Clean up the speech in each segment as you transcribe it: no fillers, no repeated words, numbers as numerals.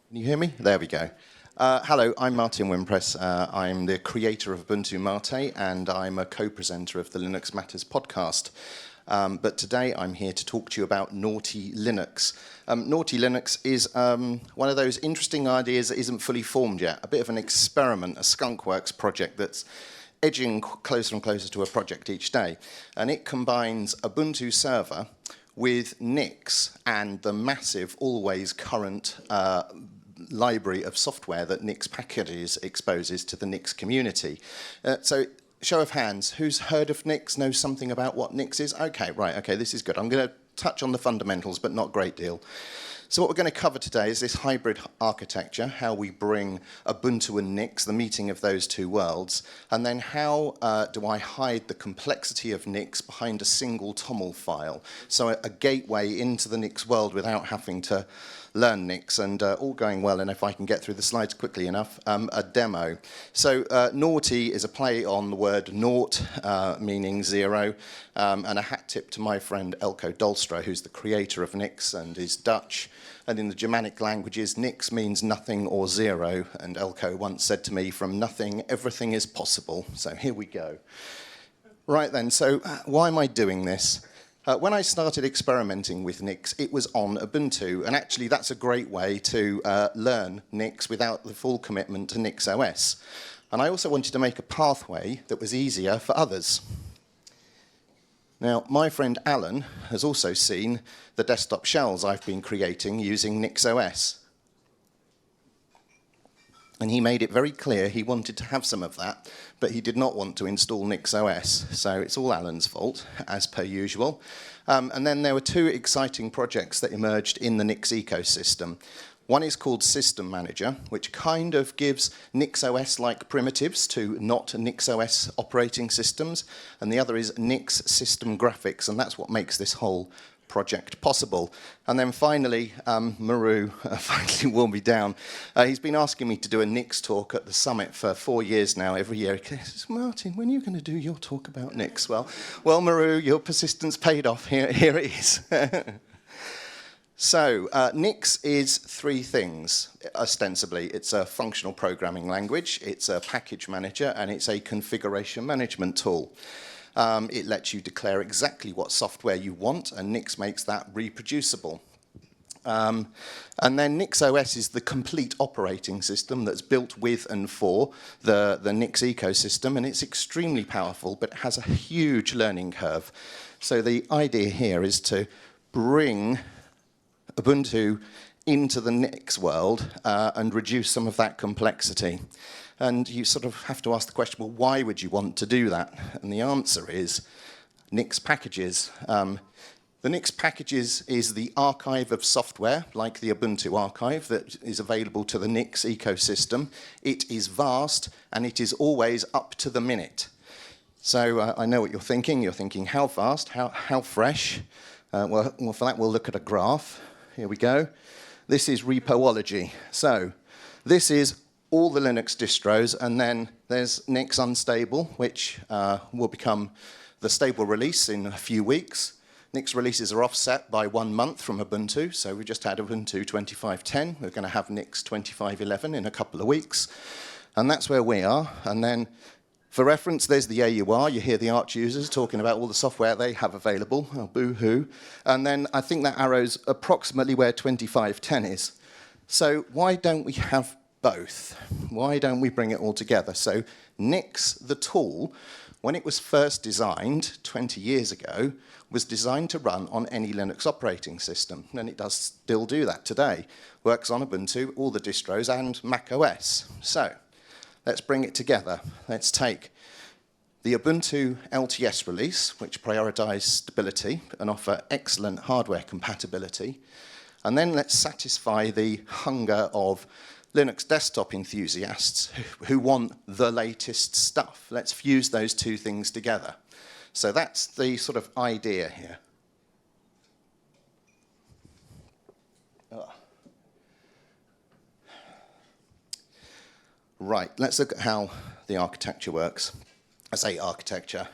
Can you hear me? There we go. Hello, I'm Martin Wimpress. I'm the creator of Ubuntu Mate, and I'm a co-presenter of the Linux Matters podcast. But today I'm here to talk to you about Nøughty Linux. Nøughty Linux is one of those interesting ideas that isn't fully formed yet, a bit of an experiment, a skunkworks project that's edging closer and closer to a project each day. And it combines Ubuntu Server with Nix and the massive, always current library of software that Nixpkgs exposes to the Nix community. So, show of hands, who's heard of Nix, knows something about what Nix is? Okay, right, okay, this is good. I'm going to touch on the fundamentals, but not a great deal. So what we're going to cover today is this hybrid architecture, how we bring Ubuntu and Nix, the meeting of those two worlds, and then how do I hide the complexity of Nix behind a single TOML file, so a gateway into the Nix world without having to learn Nix, and all going well, and if I can get through the slides quickly enough, a demo. So Nøughty is a play on the word naught, meaning zero, and a hat tip to my friend Elko Dolstra, who's the creator of Nix and is Dutch. And in the Germanic languages, Nix means nothing or zero, and Elko once said to me, from nothing, everything is possible. So here we go. Right then, so why am I doing this? When I started experimenting with Nix, it was on Ubuntu, and actually that's a great way to learn Nix without the full commitment to NixOS. And I also wanted to make a pathway that was easier for others. Now, my friend Alan has also seen the desktop shells I've been creating using NixOS. And he made it very clear he wanted to have some of that, but he did not want to install NixOS. So it's all Alan's fault, as per usual. And then there were two exciting projects that emerged in the Nix ecosystem. One is called System Manager, which kind of gives NixOS-like primitives to not NixOS operating systems. And the other is Nix System Graphics, and that's what makes this whole project possible. And then finally, Maru finally wore me down. He's been asking me to do a Nix talk at the summit for 4 years now. Every year he says, Martin, when are you going to do your talk about Nix? Well, Maru, your persistence paid off. Here it is. So, Nix is three things, ostensibly. It's a functional programming language, it's a package manager, and it's a configuration management tool. It lets you declare exactly what software you want, and Nix makes that reproducible. And then NixOS is the complete operating system that's built with and for the Nix ecosystem, and it's extremely powerful, but it has a huge learning curve. So the idea here is to bring Ubuntu into the Nix world and reduce some of that complexity. And you sort of have to ask the question, well, why would you want to do that? And the answer is Nixpkgs. The Nixpkgs is the archive of software, like the Ubuntu archive, that is available to the Nix ecosystem. It is vast, and it is always up to the minute. So I know what you're thinking. You're thinking, how fast? How fresh? Well, for that, we'll look at a graph. Here we go. This is repoology. So this is all the Linux distros, and then there's Nix Unstable, which will become the stable release in a few weeks. Nix releases are offset by 1 month from Ubuntu, so we just had Ubuntu 25.10. We're going to have Nix 25.11 in a couple of weeks, and that's where we are. And then, for reference, there's the AUR. You hear the Arch users talking about all the software they have available. Oh, boo-hoo. And then I think that arrow's approximately where 25.10 is. So why don't we have both? Why don't we bring it all together? So Nix, the tool, when it was first designed 20 years ago, was designed to run on any Linux operating system, and it does still do that today. Works on Ubuntu, all the distros, and macOS. So let's bring it together. Let's take the Ubuntu LTS release, which prioritizes stability and offer excellent hardware compatibility, and then let's satisfy the hunger of Linux desktop enthusiasts who want the latest stuff. Let's fuse those two things together. So that's the sort of idea here. Right, let's look at how the architecture works. I say architecture.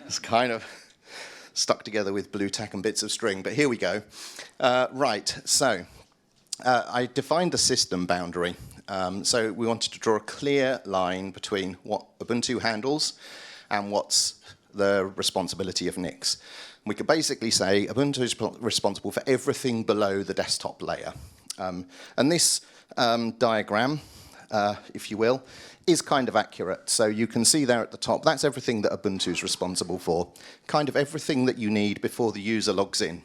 It's kind of stuck together with blue tack and bits of string, but here we go. Right, so I defined a system boundary. So we wanted to draw a clear line between what Ubuntu handles and what's the responsibility of Nix. We could basically say Ubuntu is responsible for everything below the desktop layer. And this diagram, if you will, is kind of accurate. So you can see there at the top, that's everything that Ubuntu is responsible for. Kind of everything that you need before the user logs in.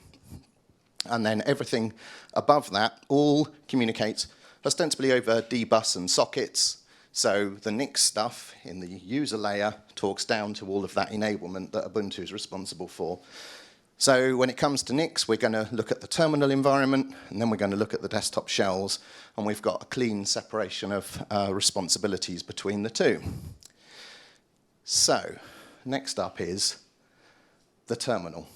And then everything above that all communicates ostensibly over dbus and sockets. So the Nix stuff in the user layer talks down to all of that enablement that Ubuntu is responsible for. So when it comes to Nix, we're going to look at the terminal environment, and then we're going to look at the desktop shells, and we've got a clean separation of responsibilities between the two. So next up is the terminal.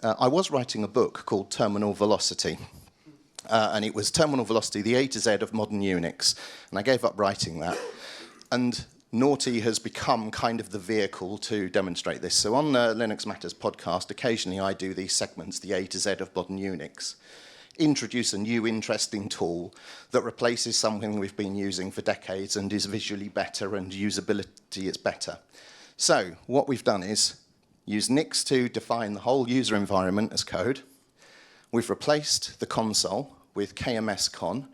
I was writing a book called Terminal Velocity, and it was Terminal Velocity, the A to Z of modern Unix, and I gave up writing that. And Nøughty has become kind of the vehicle to demonstrate this. So on the Linux Matters podcast, occasionally I do these segments, the A to Z of modern Unix, introduce a new interesting tool that replaces something we've been using for decades and is visually better and usability is better. So what we've done is use Nix to define the whole user environment as code. We've replaced the console with KMSCon,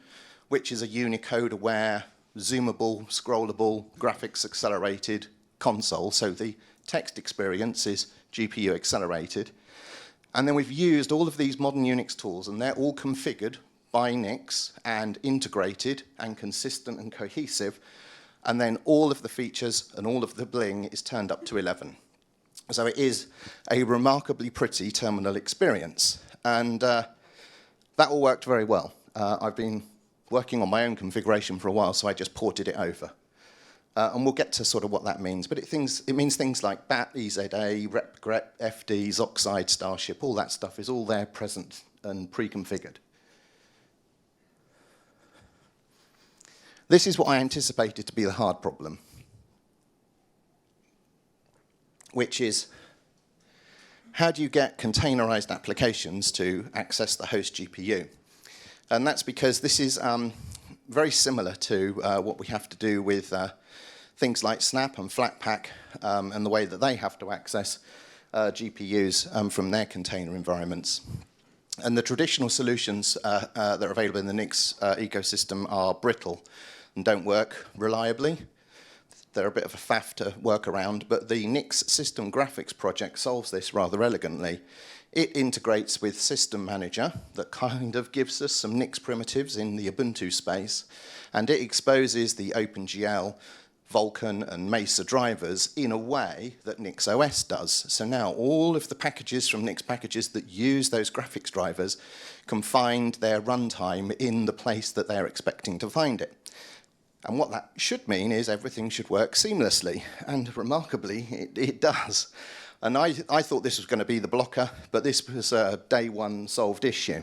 which is a Unicode-aware, zoomable, scrollable, graphics accelerated console. So the text experience is GPU accelerated. And then we've used all of these modern Unix tools, and they're all configured by Nix and integrated and consistent and cohesive. And then all of the features and all of the bling is turned up to 11. So it is a remarkably pretty terminal experience. And that all worked very well. I've been working on my own configuration for a while, so I just ported it over. And we'll get to sort of what that means. But it means things like BAT, EZA, rep, grep, FDs, Oxide, Starship, all that stuff is all there present and pre-configured. This is what I anticipated to be the hard problem, which is, how do you get containerized applications to access the host GPU? And that's because this is very similar to what we have to do with things like Snap and Flatpak and the way that they have to access GPUs from their container environments. And the traditional solutions that are available in the Nix ecosystem are brittle and don't work reliably. They're a bit of a faff to work around, but the Nix System Graphics project solves this rather elegantly. It integrates with System Manager that kind of gives us some Nix primitives in the Ubuntu space, and it exposes the OpenGL, Vulkan, and Mesa drivers in a way that NixOS does. So now all of the packages from Nixpkgs that use those graphics drivers can find their runtime in the place that they're expecting to find it. And what that should mean is everything should work seamlessly, and remarkably, it does. And I thought this was going to be the blocker, but this was a day one solved issue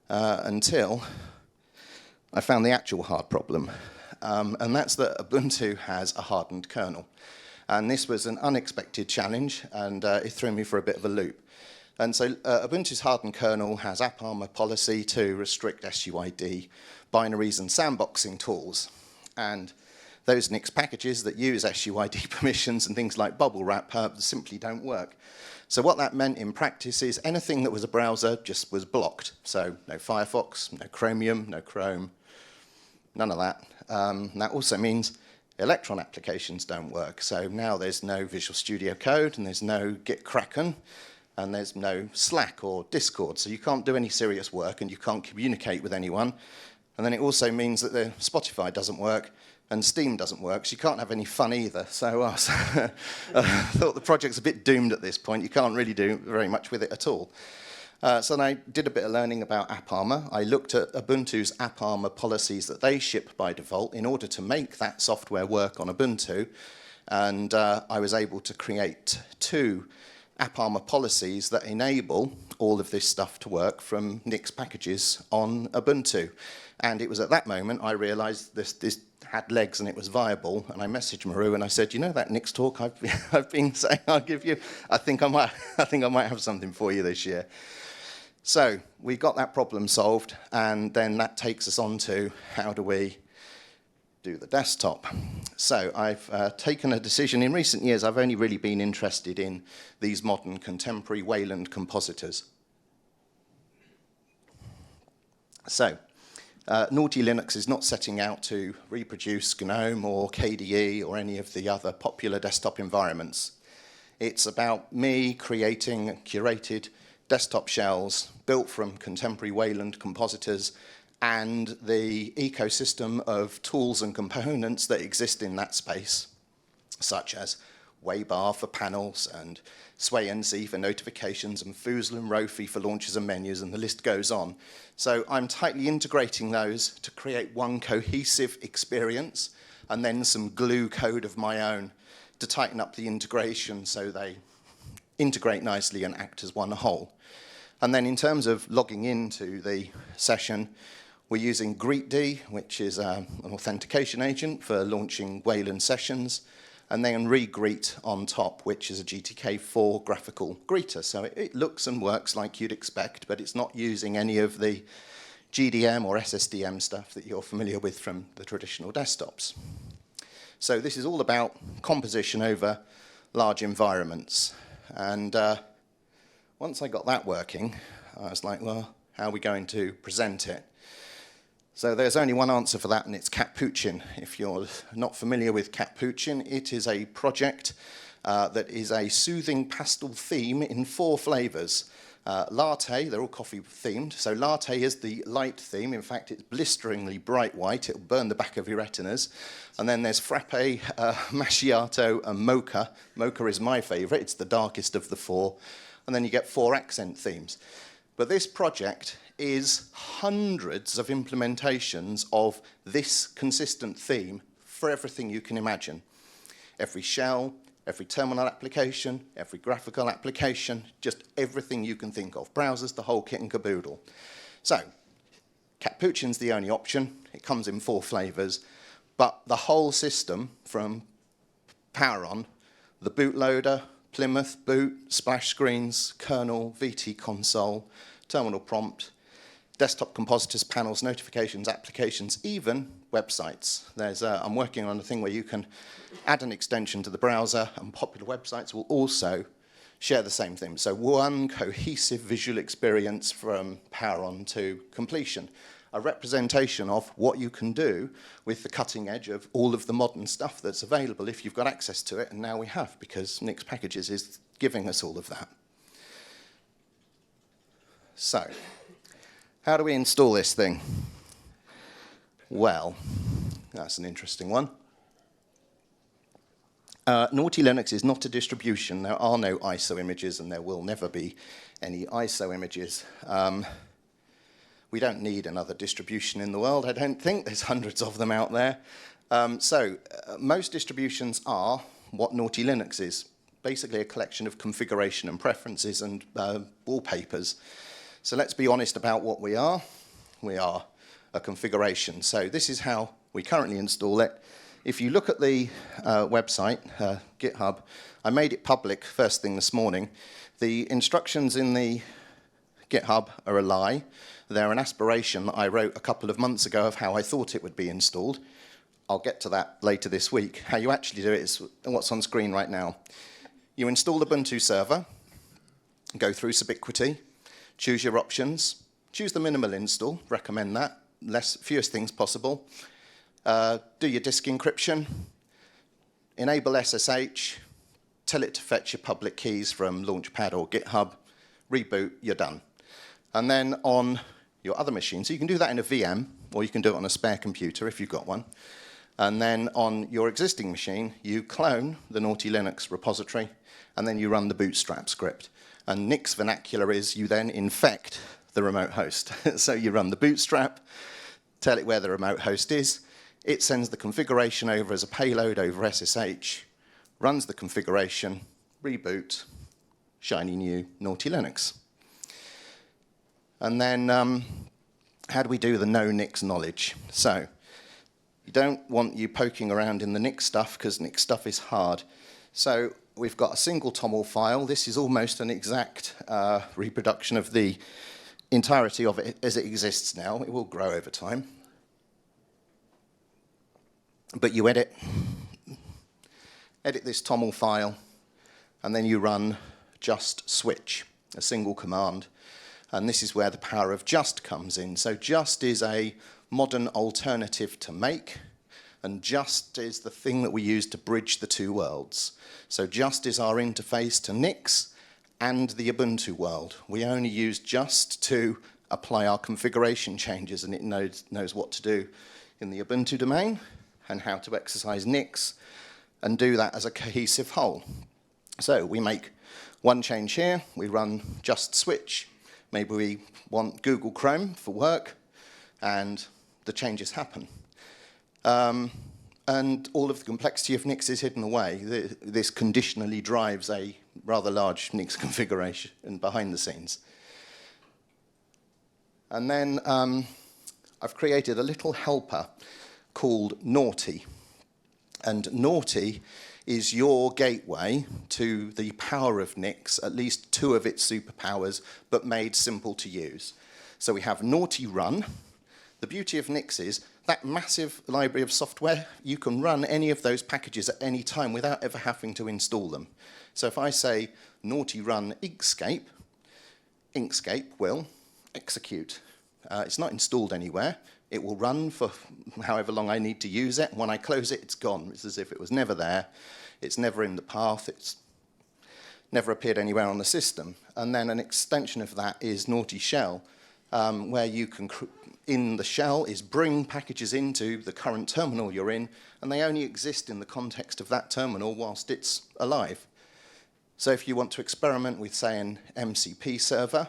until I found the actual hard problem. And that's that Ubuntu has a hardened kernel. And this was an unexpected challenge, and it threw me for a bit of a loop. And so Ubuntu's hardened kernel has AppArmor policy to restrict SUID, binaries, and sandboxing tools. And those Nix packages that use SUID permissions and things like bubble wrap simply don't work. So what that meant in practice is anything that was a browser just was blocked. So no Firefox, no Chromium, no Chrome, none of that. That also means Electron applications don't work. So now there's no Visual Studio Code, and there's no Git-Kraken, and there's no Slack or Discord. So you can't do any serious work, and you can't communicate with anyone. And then it also means that the Spotify doesn't work, and Steam doesn't work, so you can't have any fun either. So I thought the project's a bit doomed at this point. You can't really do very much with it at all. So then I did a bit of learning about AppArmor. I looked at Ubuntu's AppArmor policies that they ship by default in order to make that software work on Ubuntu. And I was able to create 2 AppArmor policies that enable all of this stuff to work from Nix packages on Ubuntu. And it was at that moment I realized this had legs and it was viable, and I messaged Maru and I said, you know that Nix talk I've been saying I'll give you? I think I might have something for you this year. So we got that problem solved, and then that takes us on to how do we do the desktop. So I've taken a decision. In recent years, I've only really been interested in these modern contemporary Wayland compositors. So Nøughty Linux is not setting out to reproduce GNOME or KDE or any of the other popular desktop environments. It's about me creating curated desktop shells built from contemporary Wayland compositors and the ecosystem of tools and components that exist in that space, such as Waybar for panels and SwayNZ for notifications and Foozle and Rofi for launches and menus, and the list goes on. So I'm tightly integrating those to create one cohesive experience and then some glue code of my own to tighten up the integration so they integrate nicely and act as one whole. And then in terms of logging into the session, we're using greetd, which is an authentication agent for launching Wayland sessions, and then regreet on top, which is a GTK4 graphical greeter. So it looks and works like you'd expect, but it's not using any of the GDM or SSDM stuff that you're familiar with from the traditional desktops. So this is all about composition over large environments. And once I got that working, I was like, well, how are we going to present it? So there's only one answer for that, and it's Catppuccin. If you're not familiar with Catppuccin, it is a project that is a soothing pastel theme in 4 flavors. Latte, they're all coffee themed. So latte is the light theme. In fact, it's blisteringly bright white. It'll burn the back of your retinas. And then there's frappe, macchiato, and mocha. Mocha is my favorite. It's the darkest of the 4. And then you get 4 accent themes. But this project is hundreds of implementations of this consistent theme for everything you can imagine. Every shell, every terminal application, every graphical application, just everything you can think of. Browsers, the whole kit and caboodle. So, Catppuccin's the only option. It comes in 4 flavors. But the whole system, from power on, the bootloader, Plymouth, boot, splash screens, kernel, VT console, terminal prompt, desktop compositors, panels, notifications, applications, even websites. I'm working on a thing where you can add an extension to the browser, and popular websites will also share the same thing. So one cohesive visual experience from power on to completion. A representation of what you can do with the cutting edge of all of the modern stuff that's available if you've got access to it, and now we have, because Nixpkgs is giving us all of that. So, how do we install this thing? Well, that's an interesting one. Nøughty Linux is not a distribution. There are no ISO images, and there will never be any ISO images. We don't need another distribution in the world, I don't think. There's hundreds of them out there. Most distributions are what Nøughty Linux is, basically a collection of configuration and preferences and wallpapers. So let's be honest about what we are. We are a configuration. So this is how we currently install it. If you look at the website, GitHub, I made it public first thing this morning. The instructions in the GitHub are a lie. They're an aspiration that I wrote a couple of months ago of how I thought it would be installed. I'll get to that later this week. How you actually do it is what's on screen right now. You install Ubuntu Server, go through Ubiquity, choose your options, choose the minimal install, recommend that, fewest things possible. Do your disk encryption, enable SSH, tell it to fetch your public keys from Launchpad or GitHub, reboot, you're done. And then on your other machine, so you can do that in a VM, or you can do it on a spare computer if you've got one. And then on your existing machine, you clone the Nøughty Linux repository, and then you run the bootstrap script. And Nix vernacular is you then infect the remote host. So you run the bootstrap, tell it where the remote host is, it sends the configuration over as a payload over SSH, runs the configuration, reboot, shiny new Nøughty Linux. And then how do we do the no Nix knowledge? So you don't want you poking around in the Nix stuff, because Nix stuff is hard. So we've got a single TOML file. This is almost an exact reproduction of the entirety of it as it exists now. It will grow over time. But you edit this TOML file, and then you run just switch, a single command. And this is where the power of just comes in. So just is a modern alternative to make, and just is the thing that we use to bridge the two worlds. So just is our interface to Nix and the Ubuntu world. We only use just to apply our configuration changes, and it knows what to do in the Ubuntu domain and how to exercise Nix and do that as a cohesive whole. So we make one change here, we run just switch. Maybe we want Google Chrome for work, and the changes happen. And all of the complexity of Nix is hidden away. This conditionally drives a rather large Nix configuration behind the scenes. And then I've created a little helper called Nøughty. And Nøughty is your gateway to the power of Nix, at least two of its superpowers, but made simple to use. So we have Nøughty run. The beauty of Nix is that massive library of software, you can run any of those packages at any time without ever having to install them. So if I say Nøughty run Inkscape, Inkscape will execute. It's not installed anywhere. It will run for however long I need to use it. When I close it, it's gone. It's as if it was never there. It's never in the path. It's never appeared anywhere on the system. And then an extension of that is Nøughty shell, where you can, in the shell, is bring packages into the current terminal you're in, and they only exist in the context of that terminal whilst it's alive. So if you want to experiment with, say, an MCP server,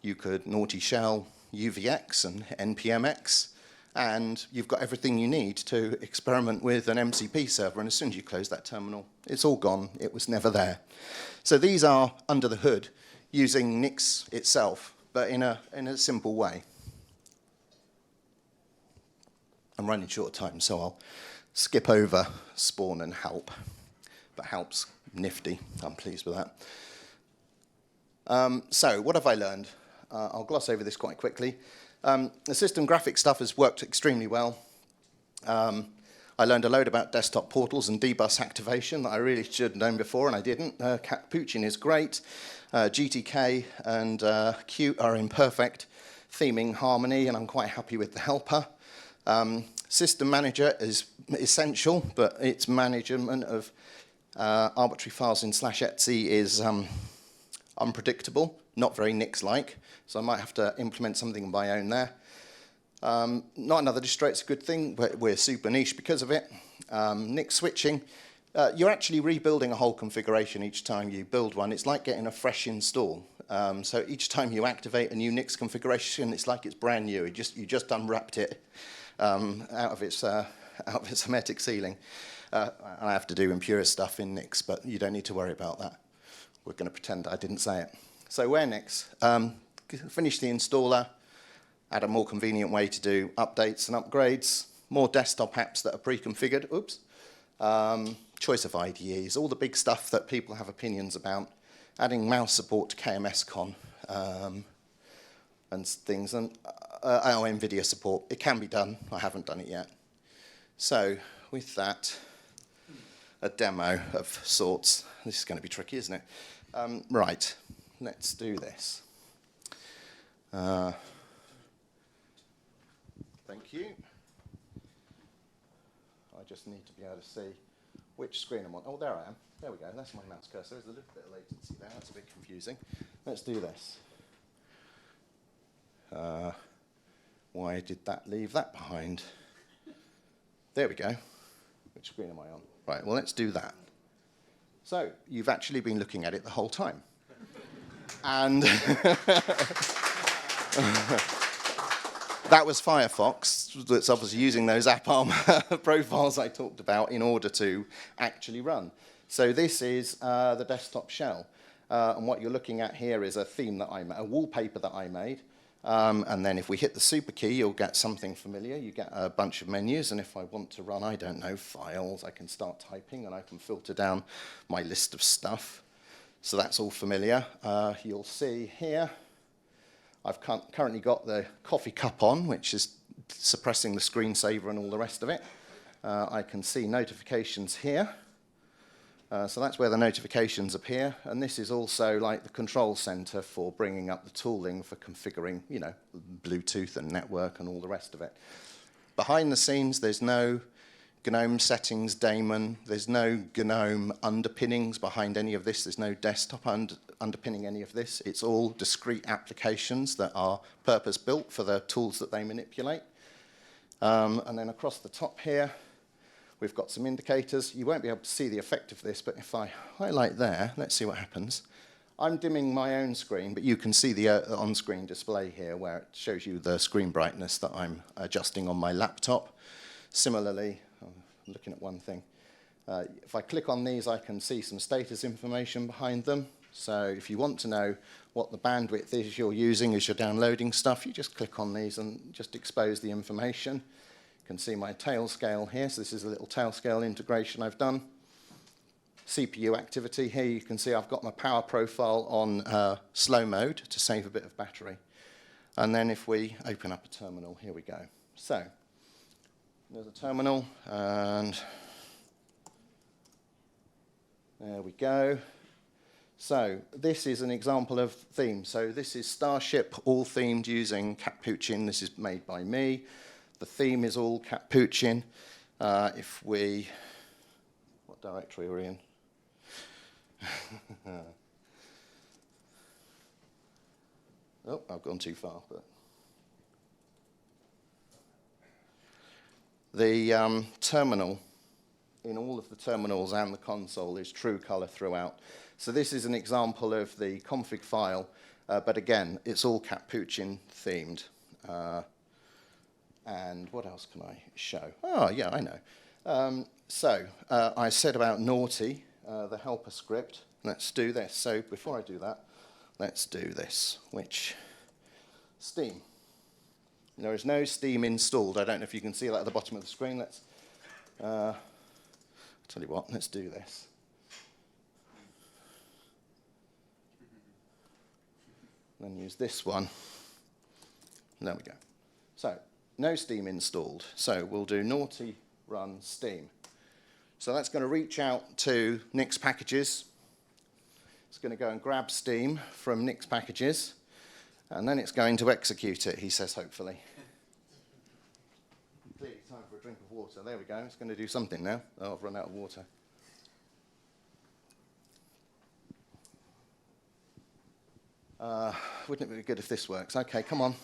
you could Nøughty shell UVX and npmx, and you've got everything you need to experiment with an MCP server, and as soon as you close that terminal, it's all gone. It was never there. So these are under the hood using Nix itself, but in a simple way. I'm running short of time, so I'll skip over spawn and help, but help's nifty. I'm pleased with that. So what have I learned? I'll gloss over this quite quickly. The system graphics stuff has worked extremely well. I learned a load about desktop portals and dbus activation that I really should have known before, and I didn't. Catppuccin is great. GTK and Qt are in perfect theming harmony, and I'm quite happy with the helper. System manager is essential, but its management of arbitrary files in /etc is unpredictable, not very Nix-like, so I might have to implement something of my own there. Not another distro, it's a good thing, but we're super niche because of it. Nix switching, you're actually rebuilding a whole configuration each time you build one. It's like getting a fresh install. So each time you activate a new Nix configuration, it's like it's brand new. You just unwrapped it out of its hermetic sealing. And I have to do impure stuff in Nix, but you don't need to worry about that. We're going to pretend I didn't say it. So where Nix? Finish the installer, add a more convenient way to do updates and upgrades, more desktop apps that are pre-configured, oops, choice of IDEs, all the big stuff that people have opinions about, adding mouse support to KMSCon and things, and NVIDIA support. It can be done, I haven't done it yet. So with that, a demo of sorts. This is going to be tricky, isn't it? Right, let's do this. Thank you. I just need to be able to see which screen I'm on. Oh, there I am. There we go. That's my mouse cursor. There's a little bit of latency there. That's a bit confusing. Let's do this. Why did that leave that behind? There we go. Which screen am I on? Right, well, let's do that. So, you've actually been looking at it the whole time. And that was Firefox. That's obviously using those AppArmor profiles I talked about in order to actually run. So this is the desktop shell. And what you're looking at here is a theme that I made, a wallpaper that I made. And then if we hit the super key, you'll get something familiar. You get a bunch of menus, and if I want to run, I don't know, files, I can start typing, and I can filter down my list of stuff. So that's all familiar. You'll see here, I've currently got the coffee cup on, which is suppressing the screensaver and all the rest of it. I can see notifications here. So that's where the notifications appear. And this is also like the control center for bringing up the tooling for configuring, you know, Bluetooth and network and all the rest of it. Behind the scenes, there's no GNOME settings daemon. There's no GNOME underpinnings behind any of this. There's no desktop underpinning any of this. It's all discrete applications that are purpose-built for the tools that they manipulate. And then across the top here, we've got some indicators. You won't be able to see the effect of this, but if I highlight there, let's see what happens. I'm dimming my own screen, but you can see the on-screen display here where it shows you the screen brightness that I'm adjusting on my laptop. Similarly, I'm looking at one thing. If I click on these, I can see some status information behind them. So if you want to know what the bandwidth is you're using as you're downloading stuff, you just click on these and just expose the information. You can see my tail scale here. So this is a little tail scale integration I've done. CPU activity. Here you can see I've got my power profile on slow mode to save a bit of battery. And then if we open up a terminal, here we go. So there's a terminal, and there we go. So this is an example of theme. So this is Starship, all themed using Catppuccin. This is made by me. The theme is all Catppuccin. If we, what directory are we in? Oh, I've gone too far, but. The terminal, in all of the terminals and the console, is true color throughout. So this is an example of the config file, but again, it's all Catppuccin themed. And what else can I show? Oh, yeah, I know. I said about Nøughty, the helper script. Let's do this. So before I do that, let's do this, which, Steam. There is no Steam installed. I don't know if you can see that at the bottom of the screen. Let's, I'll tell you what, let's do this. Then use this one. There we go. So, no Steam installed. So we'll do Nøughty run Steam. So that's going to reach out to Nixpkgs. It's going to go and grab Steam from Nixpkgs. And then it's going to execute it, he says, hopefully. Clearly time for a drink of water. There we go. It's going to do something now. Oh, I've run out of water. Wouldn't it be good if this works? Okay, come on.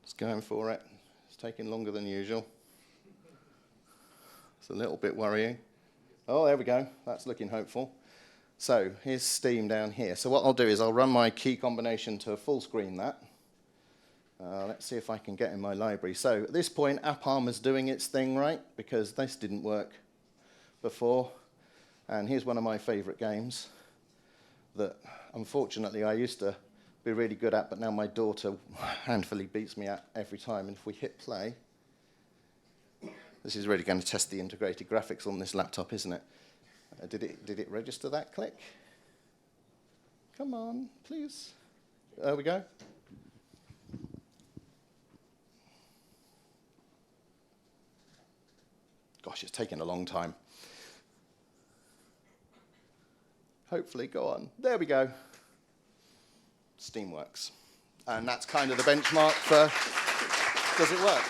It's going for it. It's taking longer than usual. It's a little bit worrying. Oh, there we go. That's looking hopeful. So here's Steam down here. So what I'll do is I'll run my key combination to full screen that. Let's see if I can get in my library. So at this point, AppArmor's doing its thing right, because this didn't work before. And here's one of my favorite games that, unfortunately, I used to be really good at, but now my daughter handfully beats me at every time. And if we hit play, this is really going to test the integrated graphics on this laptop, isn't it? Did it register that click? Come on, please. There we go. Gosh, it's taking a long time. Hopefully, go on. There we go. Steam works. And that's kind of the benchmark for, does it work?